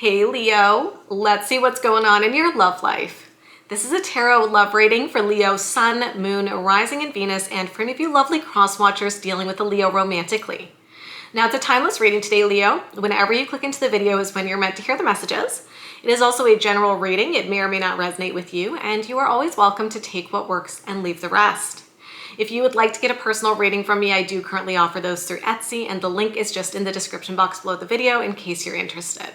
Hey Leo, let's see what's going on in your love life. This is a tarot love reading for Leo, Sun, Moon, Rising, and Venus, and for any of you lovely cross-watchers dealing with a Leo romantically. Now, it's a timeless reading today, Leo. Whenever you click into the video is when you're meant to hear the messages. It is also a general reading. It may or may not resonate with you, and you are always welcome to take what works and leave the rest. If you would like to get a personal reading from me, I do currently offer those through Etsy, and the link is just in the description box below the video in case you're interested.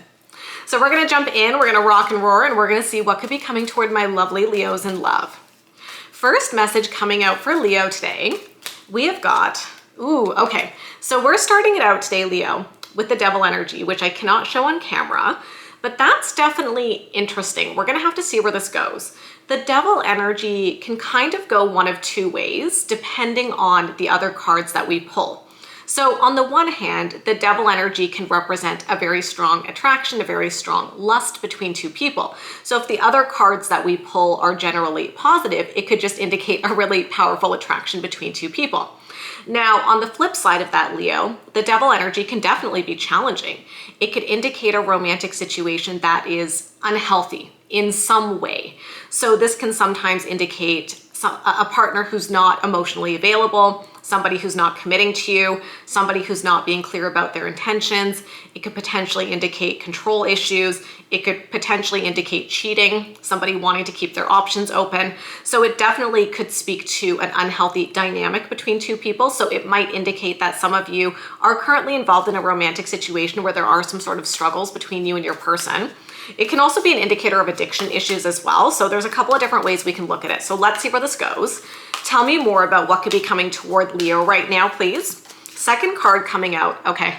So we're gonna jump in, we're gonna rock and roar, and we're gonna see what could be coming toward my lovely Leos in love. First message coming out for Leo today, we have got, okay. So we're starting it out today, Leo, with the Devil energy, which I cannot show on camera, but that's definitely interesting. We're gonna have to see where this goes. The Devil energy can kind of go one of two ways, depending on the other cards that we pull. So on the one hand, the Devil energy can represent a very strong attraction, a very strong lust between two people. So if the other cards that we pull are generally positive, it could just indicate a really powerful attraction between two people. Now, on the flip side of that, Leo, the Devil energy can definitely be challenging. It could indicate a romantic situation that is unhealthy in some way. So this can sometimes indicate a partner who's not emotionally available, somebody who's not committing to you, somebody who's not being clear about their intentions. It could potentially indicate control issues. It could potentially indicate cheating, somebody wanting to keep their options open. So it definitely could speak to an unhealthy dynamic between two people. So it might indicate that some of you are currently involved in a romantic situation where there are some sort of struggles between you and your person. It can also be an indicator of addiction issues as well. So there's a couple of different ways we can look at it. So let's see where this goes. Tell me more about what could be coming toward Leo right now, please. Second card coming out. Okay,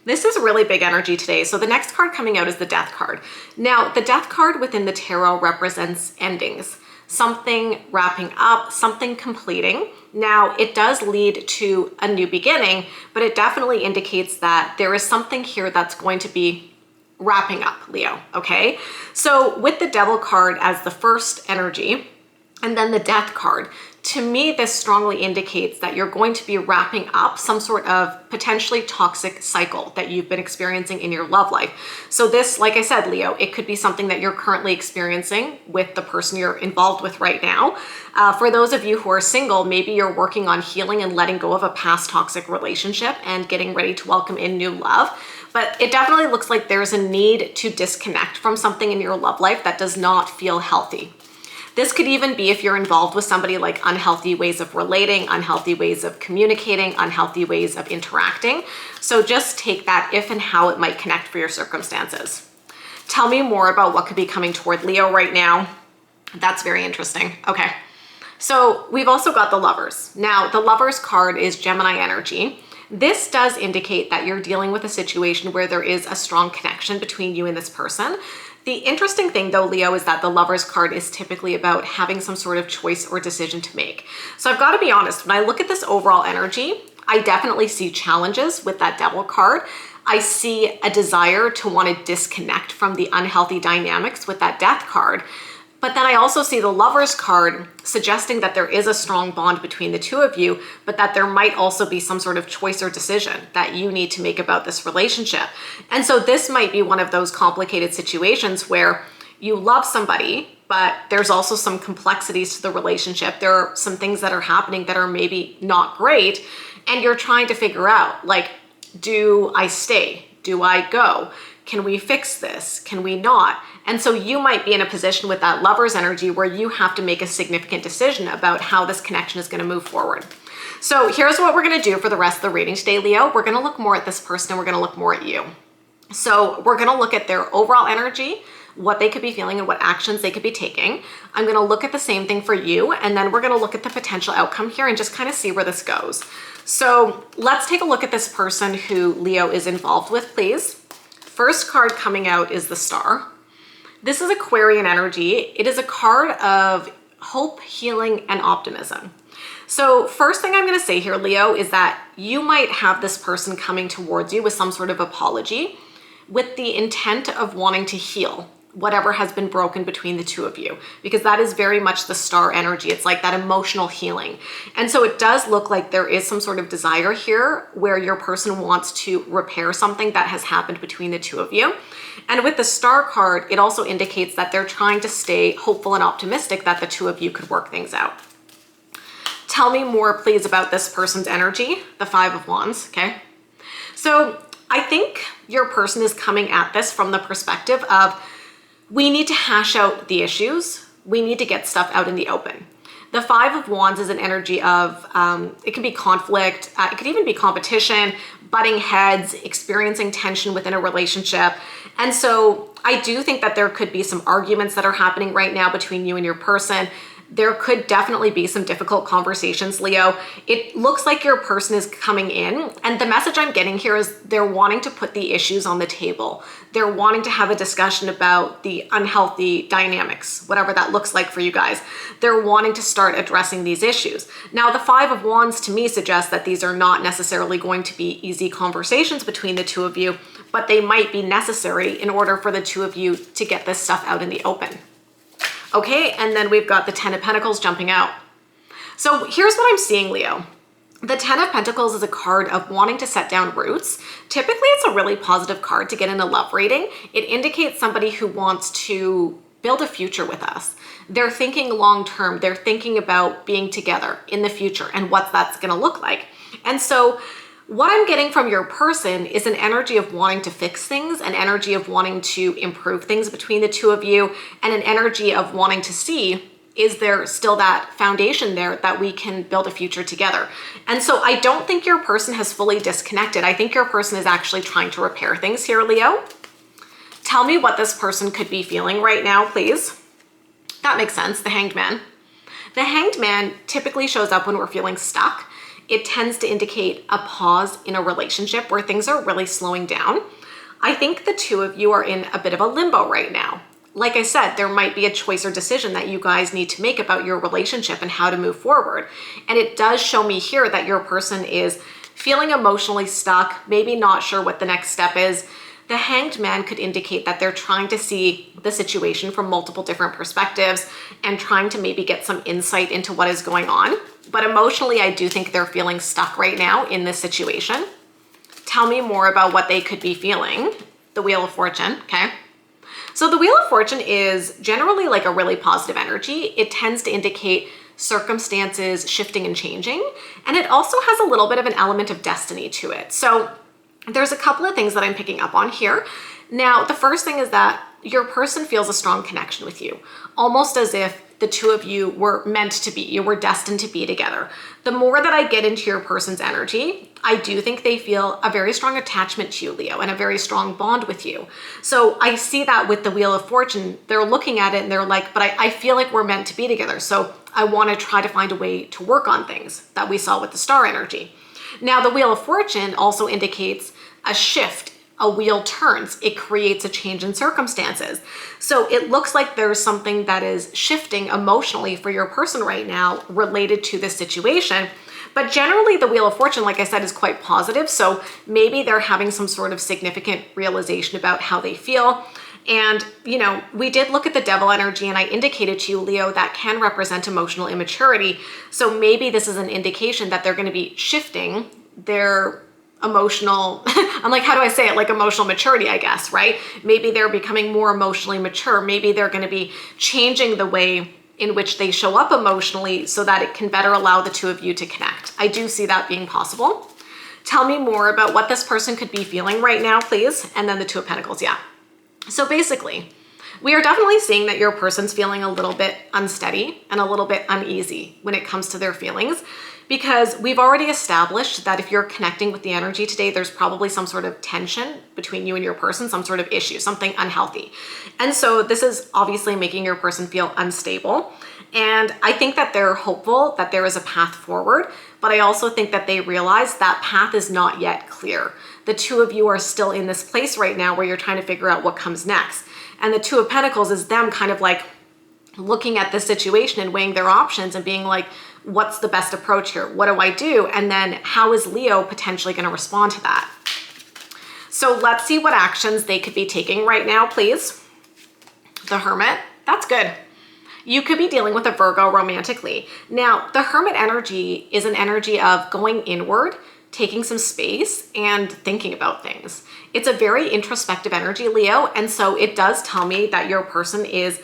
this is really big energy today. So the next card coming out is the Death card. Now, the Death card within the tarot represents endings, something wrapping up, something completing. Now, it does lead to a new beginning, but it definitely indicates that there is something here that's going to be wrapping up, Leo, okay? So with the Devil card as the first energy, and then the Death card, to me, this strongly indicates that you're going to be wrapping up some sort of potentially toxic cycle that you've been experiencing in your love life. So this, like I said, Leo, it could be something that you're currently experiencing with the person you're involved with right now. For those of you who are single, maybe you're working on healing and letting go of a past toxic relationship and getting ready to welcome in new love. But it definitely looks like there's a need to disconnect from something in your love life that does not feel healthy. This could even be if you're involved with somebody, like unhealthy ways of relating, unhealthy ways of communicating, unhealthy ways of interacting. So just take that if and how it might connect for your circumstances. Tell me more about what could be coming toward Leo right now. That's very interesting. Okay. So we've also got the Lovers. Now, the Lovers card is Gemini energy. This does indicate that you're dealing with a situation where there is a strong connection between you and this person. The interesting thing though, Leo, is that the Lovers card is typically about having some sort of choice or decision to make. So I've got to be honest, when I look at this overall energy, I definitely see challenges with that Devil card. I see a desire to want to disconnect from the unhealthy dynamics with that Death card. But then I also see the Lovers card suggesting that there is a strong bond between the two of you, but that there might also be some sort of choice or decision that you need to make about this relationship. And so this might be one of those complicated situations where you love somebody, but there's also some complexities to the relationship. There are some things that are happening that are maybe not great, and you're trying to figure out, like, do I stay? Do I go? Can we fix this? Can we not? And so you might be in a position with that Lovers energy where you have to make a significant decision about how this connection is going to move forward. So here's what we're going to do for the rest of the reading today, Leo. We're going to look more at this person and we're going to look more at you. So we're going to look at their overall energy, what they could be feeling and what actions they could be taking. I'm going to look at the same thing for you, and then we're going to look at the potential outcome here and just kind of see where this goes. So let's take a look at this person who Leo is involved with, please. First card coming out is the Star. This is Aquarian energy. It is a card of hope, healing, and optimism. So first thing I'm going to say here, Leo, is that you might have this person coming towards you with some sort of apology with the intent of wanting to heal, whatever has been broken between the two of you, because that is very much the star energy. It's like that emotional healing. And so it does look like there is some sort of desire here where your person wants to repair something that has happened between the two of you. And with the star card, it also indicates that they're trying to stay hopeful and optimistic that the two of you could work things out. Tell me more, please, about this person's energy, the Five of Wands, okay? So I think your person is coming at this from the perspective of, we need to hash out the issues. We need to get stuff out in the open. The Five of Wands is an energy of, it can be conflict, it could even be competition, butting heads, experiencing tension within a relationship. And so I do think that there could be some arguments that are happening right now between you and your person. There could definitely be some difficult conversations, Leo. It looks like your person is coming in, and the message I'm getting here is they're wanting to put the issues on the table. They're wanting to have a discussion about the unhealthy dynamics, whatever that looks like for you guys. They're wanting to start addressing these issues. Now, the Five of Wands to me suggests that these are not necessarily going to be easy conversations between the two of you, but they might be necessary in order for the two of you to get this stuff out in the open. Okay, and then we've got the Ten of Pentacles jumping out. So here's what I'm seeing, Leo. The Ten of Pentacles is a card of wanting to set down roots. Typically, it's a really positive card to get in a love reading. It indicates somebody who wants to build a future with us. They're thinking long term. They're thinking about being together in the future and what that's going to look like. And so what I'm getting from your person is an energy of wanting to fix things, an energy of wanting to improve things between the two of you, and an energy of wanting to see, is there still that foundation there that we can build a future together? And so I don't think your person has fully disconnected. I think your person is actually trying to repair things here, Leo. Tell me what this person could be feeling right now, please. That makes sense, the Hanged Man. The Hanged Man typically shows up when we're feeling stuck. It tends to indicate a pause in a relationship where things are really slowing down. I think the two of you are in a bit of a limbo right now. Like I said, there might be a choice or decision that you guys need to make about your relationship and how to move forward. And it does show me here that your person is feeling emotionally stuck, maybe not sure what the next step is. The Hanged Man could indicate that they're trying to see the situation from multiple different perspectives and trying to maybe get some insight into what is going on. But emotionally, I do think they're feeling stuck right now in this situation. Tell me more about what they could be feeling. The Wheel of Fortune, okay? So the Wheel of Fortune is generally like a really positive energy. It tends to indicate circumstances shifting and changing. And it also has a little bit of an element of destiny to it. So there's a couple of things that I'm picking up on here. Now, the first thing is that your person feels a strong connection with you, almost as if the two of you were meant to be, you were destined to be together. The more that I get into your person's energy, I do think they feel a very strong attachment to you, Leo, and a very strong bond with you. So I see that with the Wheel of Fortune. They're looking at it and they're like, but I feel like we're meant to be together. So I want to try to find a way to work on things that we saw with the star energy. Now, the Wheel of Fortune also indicates a shift. A wheel turns, it creates a change in circumstances. So it looks like there's something that is shifting emotionally for your person right now related to this situation. But generally the Wheel of Fortune, like I said, is quite positive. So maybe they're having some sort of significant realization about how they feel. And, you know, we did look at the Devil energy and I indicated to you, Leo, that can represent emotional immaturity. So maybe this is an indication that they're going to be shifting their emotional, I'm like, how do I say it? Like emotional maturity, I guess, right? Maybe they're becoming more emotionally mature. Maybe they're going to be changing the way in which they show up emotionally so that it can better allow the two of you to connect. I do see that being possible. Tell me more about what this person could be feeling right now, please. And then the Two of Pentacles, yeah. So basically, we are definitely seeing that your person's feeling a little bit unsteady and a little bit uneasy when it comes to their feelings, because we've already established that if you're connecting with the energy today, there's probably some sort of tension between you and your person, some sort of issue, something unhealthy. And so this is obviously making your person feel unstable. And I think that they're hopeful that there is a path forward, but I also think that they realize that path is not yet clear. The two of you are still in this place right now where you're trying to figure out what comes next. And the Two of Pentacles is them kind of like looking at the situation and weighing their options and being like, what's the best approach here? What do I do? And then how is Leo potentially going to respond to that? So let's see what actions they could be taking right now, please. The Hermit, that's good. You could be dealing with a Virgo romantically. Now, the Hermit energy is an energy of going inward, taking some space, and thinking about things. It's a very introspective energy, Leo, and so it does tell me that your person is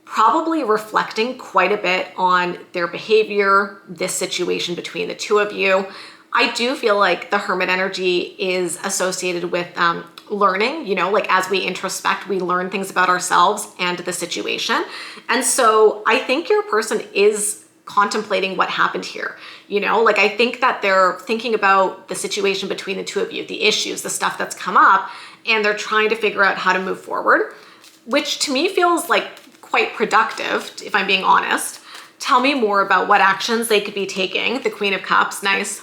probably reflecting quite a bit on their behavior, this situation between the two of you. I do feel like the Hermit energy is associated with learning, like as we introspect, we learn things about ourselves and the situation. And so I think your person is contemplating what happened here. I think that they're thinking about the situation between the two of you, the issues, the stuff that's come up, and they're trying to figure out how to move forward, which to me feels like quite productive, if I'm being honest. Tell me more about what actions they could be taking. The Queen of Cups, nice.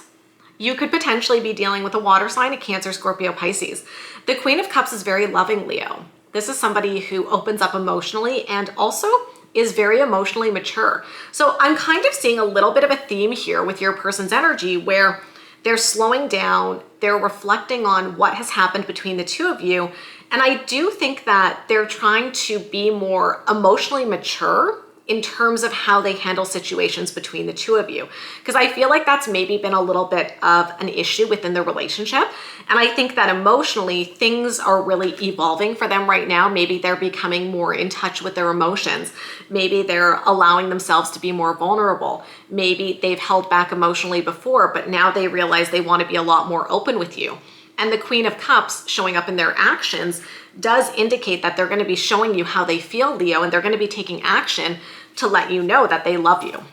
You could potentially be dealing with a water sign, a Cancer, Scorpio, Pisces. The Queen of Cups is very loving, Leo. This is somebody who opens up emotionally and also is very emotionally mature. So I'm kind of seeing a little bit of a theme here with your person's energy where they're slowing down, they're reflecting on what has happened between the two of you. And I do think that they're trying to be more emotionally mature in terms of how they handle situations between the two of you. Because I feel like that's maybe been a little bit of an issue within the relationship. And I think that emotionally, things are really evolving for them right now. Maybe they're becoming more in touch with their emotions. Maybe they're allowing themselves to be more vulnerable. Maybe they've held back emotionally before, but now they realize they want to be a lot more open with you. And the Queen of Cups showing up in their actions does indicate that they're going to be showing you how they feel, Leo, and they're going to be taking action to let you know that they love you.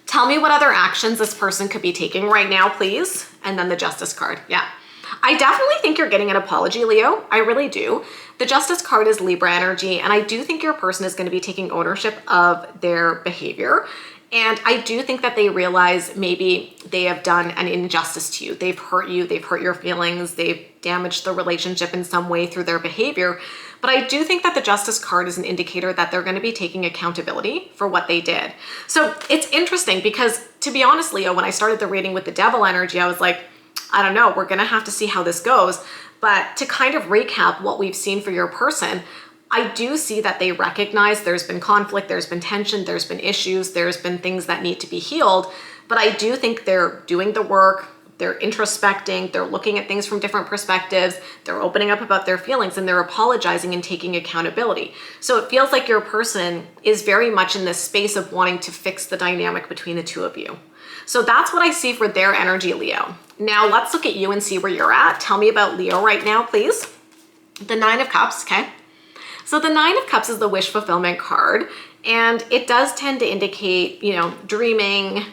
Tell me what other actions this person could be taking right now, please. And then the Justice card. Yeah. I definitely think you're getting an apology, Leo. I really do. The Justice card is Libra energy, and I do think your person is going to be taking ownership of their behavior. And I do think that they realize maybe they have done an injustice to you. They've hurt you, they've hurt your feelings, they've damaged the relationship in some way through their behavior. But I do think that the Justice card is an indicator that they're going to be taking accountability for what they did. So it's interesting because, to be honest, Leo, when I started the reading with the Devil energy, I was like, I don't know, we're going to have to see how this goes. But to kind of recap what we've seen for your person, I do see that they recognize there's been conflict, there's been tension, there's been issues, there's been things that need to be healed. But I do think they're doing the work, they're introspecting, they're looking at things from different perspectives, they're opening up about their feelings, and they're apologizing and taking accountability. So it feels like your person is very much in this space of wanting to fix the dynamic between the two of you. So that's what I see for their energy, Leo. Now let's look at you and see where you're at. Tell me about Leo right now, please. The Nine of Cups, okay? So the Nine of Cups is the wish fulfillment card, and it does tend to indicate, dreaming.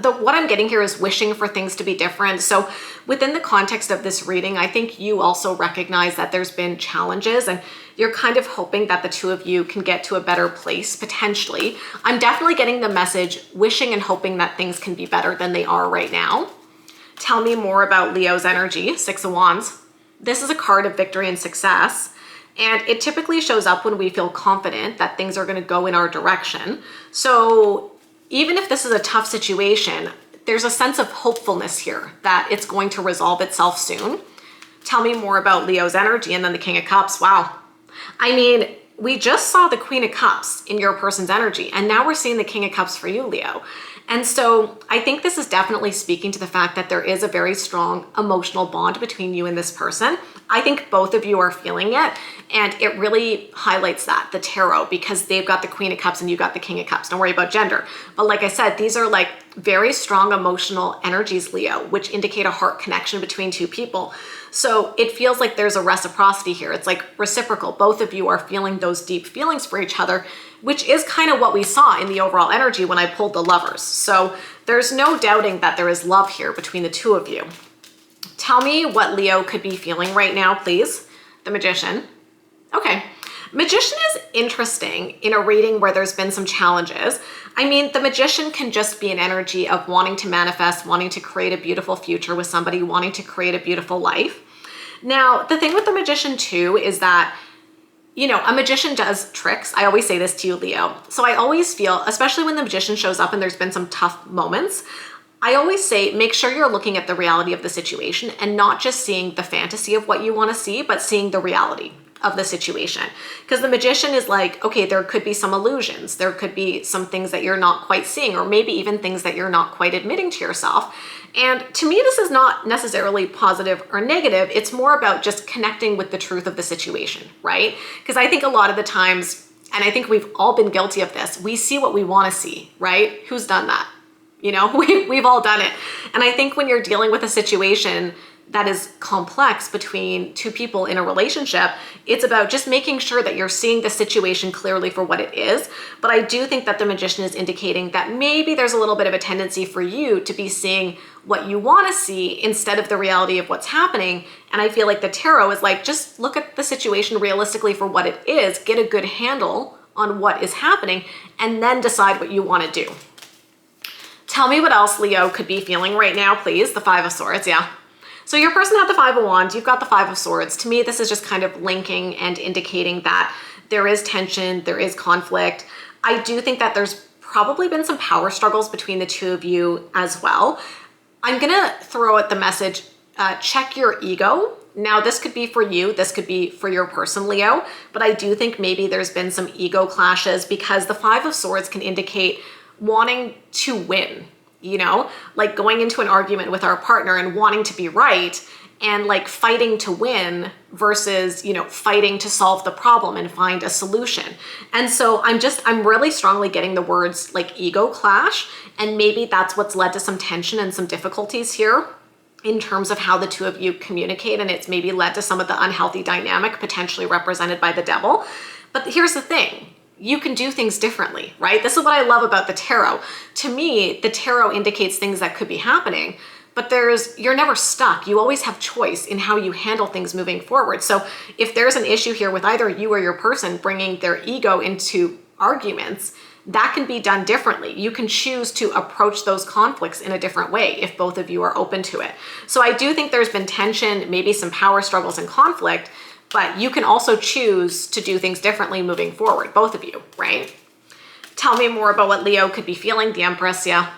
What I'm getting here is wishing for things to be different. So within the context of this reading, I think you also recognize that there's been challenges and you're kind of hoping that the two of you can get to a better place potentially. I'm definitely getting the message, wishing and hoping that things can be better than they are right now. Tell me more about Leo's energy, Six of Wands. This is a card of victory and success. And it typically shows up when we feel confident that things are going to go in our direction. So even if this is a tough situation, there's a sense of hopefulness here that it's going to resolve itself soon. Tell me more about Leo's energy. And then the King of Cups. Wow. I mean, we just saw the Queen of Cups in your person's energy, and now we're seeing the King of Cups for you, Leo. And so I think this is definitely speaking to the fact that there is a very strong emotional bond between you and this person. I think both of you are feeling it, and it really highlights that, the tarot, because they've got the Queen of Cups and you got the King of Cups. Don't worry about gender. But like I said, these are like very strong emotional energies, Leo, which indicate a heart connection between two people. So it feels like there's a reciprocity here. It's like reciprocal. Both of you are feeling those deep feelings for each other, which is kind of what we saw in the overall energy when I pulled the Lovers. So there's no doubting that there is love here between the two of you. Tell me what Leo could be feeling right now, please. The Magician. Okay. Magician is interesting in a reading where there's been some challenges. I mean, the Magician can just be an energy of wanting to manifest, wanting to create a beautiful future with somebody, wanting to create a beautiful life. Now, the thing with the Magician too is that, a magician does tricks. I always say this to you, Leo. So I always feel, especially when the Magician shows up and there's been some tough moments, I always say, make sure you're looking at the reality of the situation and not just seeing the fantasy of what you want to see, but seeing the reality of the situation. Because the Magician is like, okay, there could be some illusions. There could be some things that you're not quite seeing, or maybe even things that you're not quite admitting to yourself. And to me, this is not necessarily positive or negative. It's more about just connecting with the truth of the situation, right? Because I think a lot of the times, and I think we've all been guilty of this, we see what we want to see, right? Who's done that? You know, we've all done it. And I think when you're dealing with a situation that is complex between two people in a relationship, it's about just making sure that you're seeing the situation clearly for what it is. But I do think that the Magician is indicating that maybe there's a little bit of a tendency for you to be seeing what you want to see instead of the reality of what's happening. And I feel like the tarot is like, just look at the situation realistically for what it is, get a good handle on what is happening, and then decide what you want to do. Tell me what else Leo could be feeling right now, please. The Five of Swords, yeah. So your person had the Five of Wands, you've got the Five of Swords. To me, this is just kind of linking and indicating that there is tension, there is conflict. I do think that there's probably been some power struggles between the two of you as well. I'm gonna throw out the message, check your ego. Now, this could be for you, this could be for your person, Leo, but I do think maybe there's been some ego clashes because the Five of Swords can indicate wanting to win, you know, like going into an argument with our partner and wanting to be right and like fighting to win versus, you know, fighting to solve the problem and find a solution. And so I'm really strongly getting the words like ego clash, and maybe that's what's led to some tension and some difficulties here in terms of how the two of you communicate, and it's maybe led to some of the unhealthy dynamic potentially represented by the Devil. But here's the thing. You can do things differently, right? This is what I love about the tarot. To me, the tarot indicates things that could be happening, but you're never stuck. You always have choice in how you handle things moving forward. So if there's an issue here with either you or your person bringing their ego into arguments, that can be done differently. You can choose to approach those conflicts in a different way if both of you are open to it. So I do think there's been tension, maybe some power struggles and conflict, but you can also choose to do things differently moving forward, both of you, right? Tell me more about what Leo could be feeling, the Empress, yeah.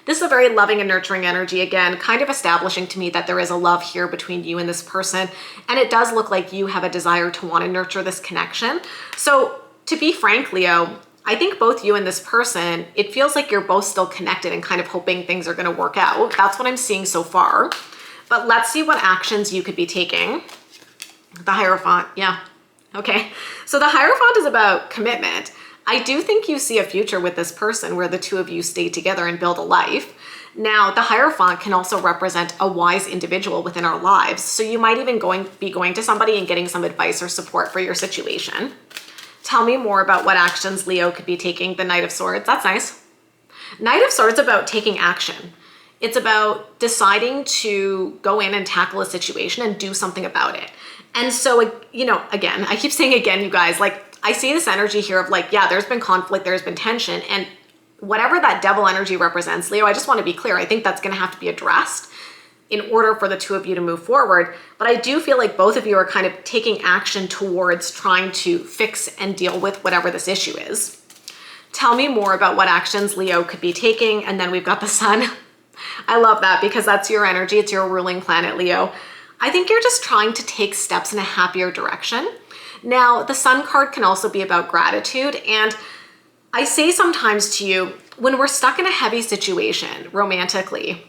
This is a very loving and nurturing energy, again, kind of establishing to me that there is a love here between you and this person, and it does look like you have a desire to want to nurture this connection. So to be frank, Leo, I think both you and this person, it feels like you're both still connected and kind of hoping things are going to work out. That's what I'm seeing so far. But let's see what actions you could be taking. The Hierophant, yeah. Okay, so the Hierophant is about commitment. I do think you see a future with this person where the two of you stay together and build a life. Now, the Hierophant can also represent a wise individual within our lives. So you might even be going to somebody and getting some advice or support for your situation. Tell me more about what actions Leo could be taking. The Knight of Swords, that's nice. Knight of Swords is about taking action. It's about deciding to go in and tackle a situation and do something about it. And so, you know, again, I keep saying again, you guys, like I see this energy here of like, yeah, there's been conflict, there's been tension, and whatever that Devil energy represents, Leo, I just want to be clear. I think that's going to have to be addressed in order for the two of you to move forward. But I do feel like both of you are kind of taking action towards trying to fix and deal with whatever this issue is. Tell me more about what actions Leo could be taking. And then we've got the Sun. I love that because that's your energy. It's your ruling planet, Leo. I think you're just trying to take steps in a happier direction. Now, the Sun card can also be about gratitude. And I say sometimes to you, when we're stuck in a heavy situation romantically,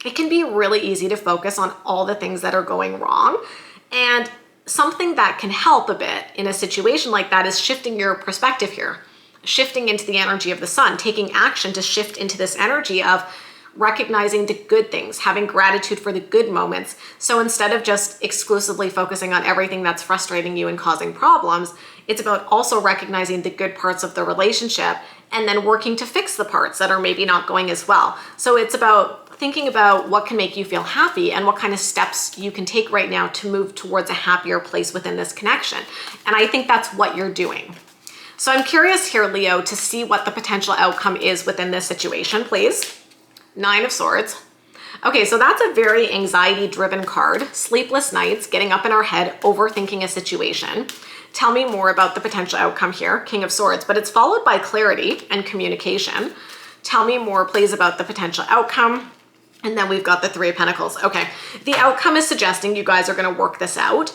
it can be really easy to focus on all the things that are going wrong. And something that can help a bit in a situation like that is shifting your perspective here, shifting into the energy of the Sun, taking action to shift into this energy of recognizing the good things, having gratitude for the good moments. So instead of just exclusively focusing on everything that's frustrating you and causing problems, it's about also recognizing the good parts of the relationship and then working to fix the parts that are maybe not going as well. So it's about thinking about what can make you feel happy and what kind of steps you can take right now to move towards a happier place within this connection. And I think that's what you're doing. So I'm curious here, Leo, to see what the potential outcome is within this situation, please. Nine of Swords. Okay, so that's a very anxiety-driven card. Sleepless nights, getting up in our head, overthinking a situation. Tell me more about the potential outcome here, King of Swords, but it's followed by clarity and communication. Tell me more, please, about the potential outcome. And then we've got the Three of Pentacles. Okay, the outcome is suggesting you guys are going to work this out.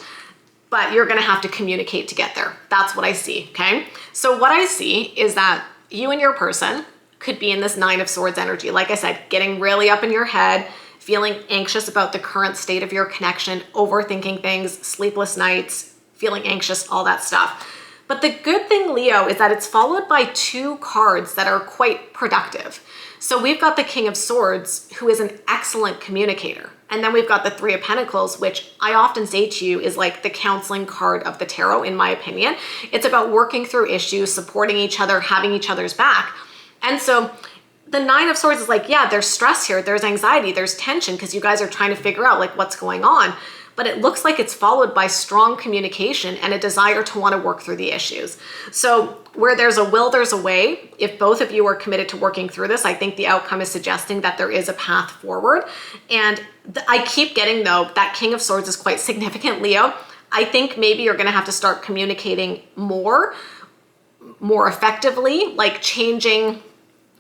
but you're gonna have to communicate to get there. That's what I see, okay? So what I see is that you and your person could be in this Nine of Swords energy. Like I said, getting really up in your head, feeling anxious about the current state of your connection, overthinking things, sleepless nights, feeling anxious, all that stuff. But the good thing, Leo, is that it's followed by two cards that are quite productive. So we've got the King of Swords, who is an excellent communicator. And then we've got the Three of Pentacles, which I often say to you is like the counseling card of the tarot, in my opinion. It's about working through issues, supporting each other, having each other's back. And so the Nine of Swords is like, yeah, there's stress here, there's anxiety, there's tension, because you guys are trying to figure out like what's going on. But it looks like it's followed by strong communication and a desire to want to work through the issues. So where there's a will, there's a way. If both of you are committed to working through this, I think the outcome is suggesting that there is a path forward. And I keep getting, though, that King of Swords is quite significant, Leo. I think maybe you're going to have to start communicating more effectively, like changing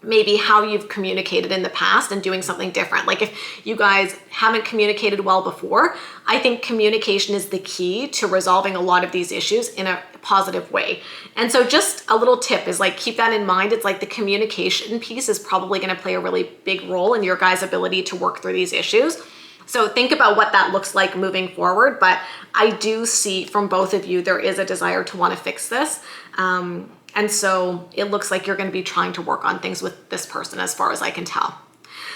maybe how you've communicated in the past and doing something different. Like if you guys haven't communicated well before, I think communication is the key to resolving a lot of these issues in a positive way. And so just a little tip is like, keep that in mind. It's like the communication piece is probably going to play a really big role in your guys' ability to work through these issues. So think about what that looks like moving forward. But I do see from both of you, there is a desire to want to fix this. And so it looks like you're going to be trying to work on things with this person as far as I can tell.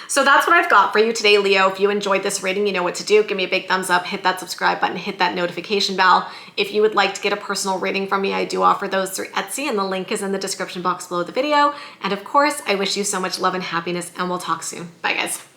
So that's what I've got for you today, Leo. If you enjoyed this reading, you know what to do. Give me a big thumbs up, hit that subscribe button, hit that notification bell. If you would like to get a personal reading from me, I do offer those through Etsy, and the link is in the description box below the video. And of course, I wish you so much love and happiness, and we'll talk soon. Bye, guys.